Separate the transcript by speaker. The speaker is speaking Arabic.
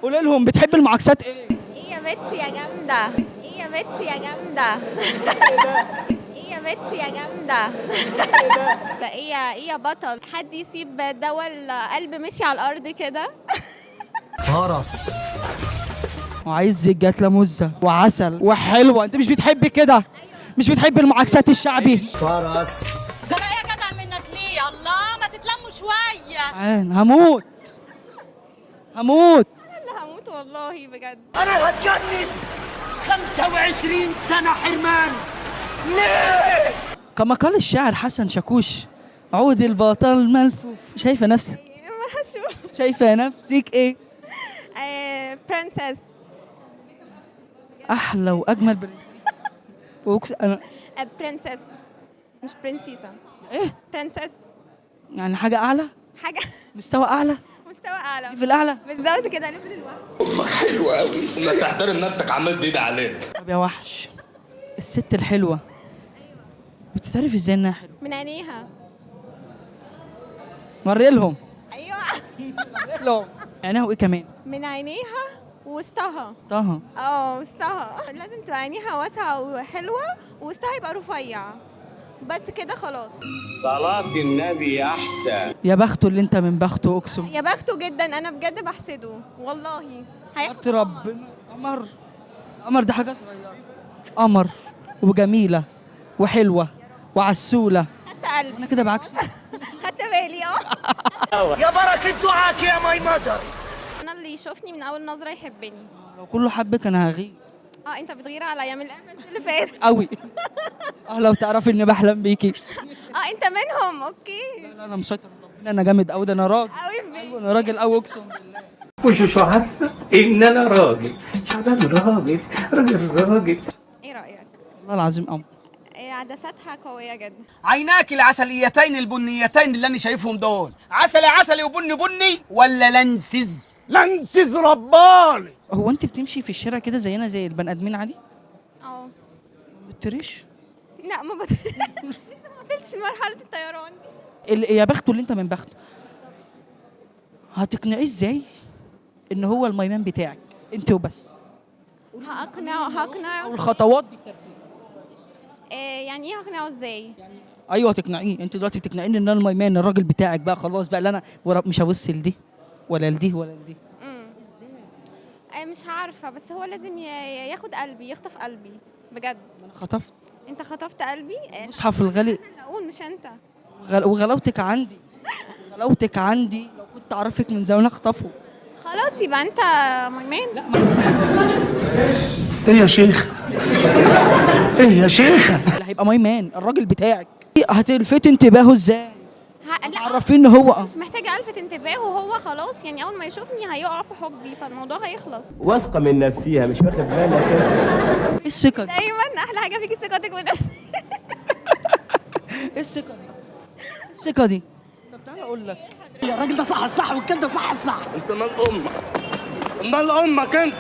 Speaker 1: قولي لهم بتحب المعاكسات ايه؟
Speaker 2: ايه يا بت يا جامدة، ايه يا بت يا جامدة. ايه يا بت يا جامدة. ده ايه يا بطل، حد يسيب دوا القلب مشي على الارض كده.
Speaker 3: فرس.
Speaker 1: وعايز جاتلة مزة وعسل وحلوة، انت مش بتحبي كده؟ مش بتحبي المعاكسات الشعبي؟
Speaker 3: فرس.
Speaker 4: ده انا يا جدع منك ليه؟ الله ما تتلموا شويه.
Speaker 1: هموت هموت.
Speaker 2: انا هموت والله بجد.
Speaker 3: انا هتجنن. 25 سنة حرمان. ليه؟
Speaker 1: كما قال الشاعر حسن شاكوش، عود البطل ملفوف. شايفة نفسك؟ شايفة نفسك ايه؟
Speaker 2: برنسس.
Speaker 1: احلى واجمل برنسيس. انا
Speaker 2: برنسس مش برنسيسة.
Speaker 1: ايه؟
Speaker 2: برنسس.
Speaker 1: يعني حاجة اعلى،
Speaker 2: حاجة
Speaker 1: مستوى اعلى،
Speaker 2: مستوى اعلى.
Speaker 1: في الاعلى.
Speaker 2: بالظبط كده، ليفل الوحش.
Speaker 5: امك حلوه قوي انك تحترم نفسك عمال تدعي عليها.
Speaker 1: طب يا وحش، الست الحلوة بتتعرف ازاي انها حلوة؟
Speaker 2: من عينيها.
Speaker 1: وري لهم.
Speaker 2: ايوه.
Speaker 1: وري لهم. عينيها وايه كمان؟
Speaker 2: من عينيها ووسطها.
Speaker 1: طه.
Speaker 2: وسطها لازم تبقى عينيها واسعة وحلوة، ووسطها يبقى رفيع، بس كده خلاص.
Speaker 6: صلاة النبي أحسن.
Speaker 1: يا بخته اللي انت من بخته، اقسم.
Speaker 2: يا بخته جدا، انا بجد بحسده والله. هياخد
Speaker 1: ربنا. قمر. قمر ده حاجة صغيرة. قمر وجميلة وحلوة وعسولة.
Speaker 2: خدت قلبي.
Speaker 1: انا كده بعكس.
Speaker 2: خدت بالي.
Speaker 3: يا بركة دعاك يا ماي مزر.
Speaker 2: انا اللي يشوفني من اول نظرة يحبني.
Speaker 1: لو كله حبك انا هغير
Speaker 2: انت بتغير عليا من الافنت اللي فات.
Speaker 1: قوي. لو تعرفي اني بحلم بيكي.
Speaker 2: انت منهم. اوكي.
Speaker 1: لا انا مسيطر من ربنا، انا جامد قوي، ده انا راجل
Speaker 2: قوي في بيتي.
Speaker 1: ايوه انا راجل قوي اقسم بالله.
Speaker 7: وشو عارفة إن أنا راجل. شعبان راجل. راجل.
Speaker 2: ايه رايك؟
Speaker 1: والله العظيم قمر.
Speaker 2: عدساتها قوية جدا.
Speaker 8: عيناك العسليتين البنيتين اللي انا شايفهم دول، عسلي عسلي وبني بني ولا لنسز؟
Speaker 3: لنسز رباني.
Speaker 1: هو انت بتمشي في الشارع كده زينا زي البني ادمين عادي؟
Speaker 2: اه.
Speaker 1: ما بتطيريش؟
Speaker 2: لا ما بطلت. لسه ما وصلتش لمرحلة الطيران دي.
Speaker 1: يا بخته اللي انت من بخته. هتقنعيه ازاي ان هو الميمان بتاعك انت وبس؟
Speaker 2: هقنعه.
Speaker 1: والخطوات بالترتيب.
Speaker 2: يعني ايه هقنعه ازاي؟
Speaker 1: ايوه تقنعيه. انت دلوقتي بتقنعيني ان انا الميمان الراجل بتاعك بقى خلاص بقى، اللي انا مش هبص لدي ولا لدي ولا لدي.
Speaker 2: مش عارفة، بس هو لازم ياخد قلبي، يخطف قلبي بجد.
Speaker 1: انا خطفت
Speaker 2: انت خطفت قلبي.
Speaker 1: مصحف الغالي.
Speaker 2: انا اللي اقول مش انت.
Speaker 1: وغلاوتك عندي. غلاوتك عندي لو كنت اعرفك من زمان اخطفه.
Speaker 2: خلاص يبقى انت ميمان.
Speaker 1: لا
Speaker 3: ايه يا شيخ؟ ايه يا شيخة؟
Speaker 1: اللي هيبقى ميمان الراجل بتاعك هتلفت انتباهه ازاي؟
Speaker 2: لا
Speaker 1: عرفين ان هو
Speaker 2: مش محتاجة الفت انتباهه، هو خلاص يعني اول ما يشوفني هيقع في حبي، فالموضوع هيخلص.
Speaker 6: واثقة من نفسيها مش واخد بالك.
Speaker 1: ايه الثقه دي؟
Speaker 2: دايما احلى حاجة فيكي ثقتك بنفسك.
Speaker 1: ايه الثقه دي؟ الثقه دي. طب تعالى اقول لك،
Speaker 3: يا راجل ده صح الصح والكلام ده صح الصح.
Speaker 5: انت مال امك، مال امك انت.